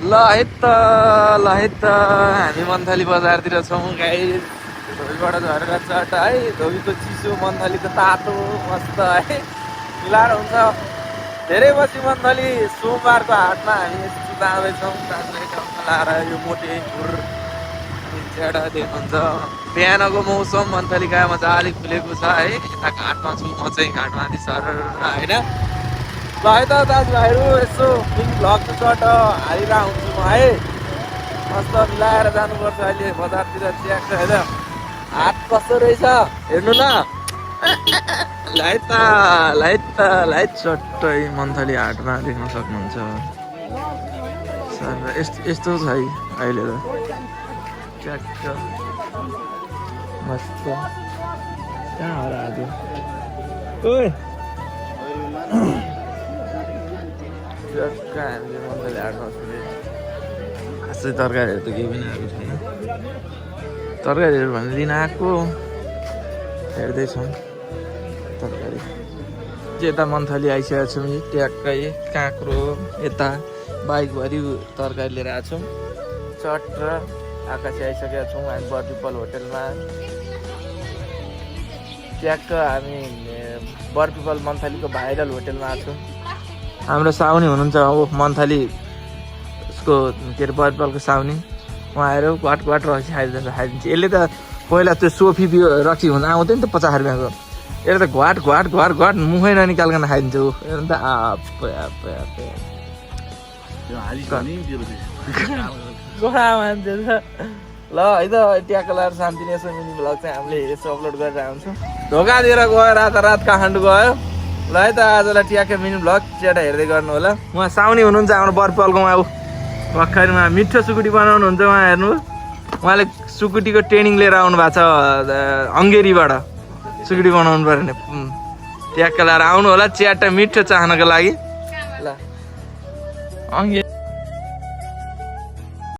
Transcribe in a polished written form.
ल है त हामी मन्थली बजारतिर छौँ गाइस। धोबीबाट झरेर चट है, धोबीको चिसो मन्थलीको तातो मस्त है मिलाएर हुन्छ। धेरै पछि मन्थली सोमबारको हाटमा हामी यस्तो जाँदैछौँ। लाएर यो मोटे घुर ज्याडा देख्नुहुन्छ। बिहानको मौसम मन्थलीका मजाले खुलेको छ है। यता घाटमा छु म चाहिँ, घाटमा सर होइन। ल है त दाजुभाइहरू यसो भ्लग चट हालिरहेको हुन्छु म है। मस्त मिलाएर जानुपर्छ अहिले बजारतिर च्याक होइन। हाट कस्तो रहेछ हेर्नु ल। लाइट चट्टै मन्थली हाटमा देख्न सक्नुहुन्छ। यस्तो छ है अहिले त च्याक्क मस्त। कहाँ हो र आज ओइ च्याक्क हामीले मन्थली हाटमा छुँदै। खासै तरकारीहरू त केही पनि आएको छैन। तरकारीहरू भनेर लिन आएको हेर्दैछौँ तरकारी। यता मन्थली आइसकेको छौँ ट्याक्कै काँक्रो यता बाइकभरि तरकारी लिएर आएको छौँ। चट र आकाशी आइसकेका छौँ हामी बरपिपल होटेलमा। ट्याक्क हामी बरपिपल मन्थलीको भाइरल होटेलमा आएको छौँ। हाम्रो साउनी हुनुहुन्छ हो मन्थली उसको के अरे बरपिपलको साउनी। उहाँ आएर घट रक्सी खाइदिन्छ। यसले त पहिला त्यो सोफी बियो रक्सी हुन आउँथ्यो नि त 50 रुपियाँको। यसले त घट मुखै ननिकालिकन खाइदिन्छ ऊ। हेर्नु त गोडा मान्छे छ। ल है त ट्याक्क लगाएर शान्ति यसो मिनी भ्लग चाहिँ हामीले यसो अपलोड गरेर हुन्छौँ। धोका दिएर गयो रात काठमाडौँ गयो। ल है त आजलाई ट्याक्क मिनी भ्लग च्याटा हेर्दै गर्नु होला। उहाँ साउनी हुनुहुन्छ हाम्रो बरपिपलको। उहाँ भर्खरमा मिठो सुकुटी बनाउनुहुन्छ उहाँ हेर्नु। उहाँले सुकुटीको ट्रेनिङ लिएर आउनु भएको छ हङ्गेरीबाट। सुकुटी बनाउनु पऱ्यो भने ट्याक्क लगाएर आउनु होला च्याटा मिठो चाहनको लागि। ल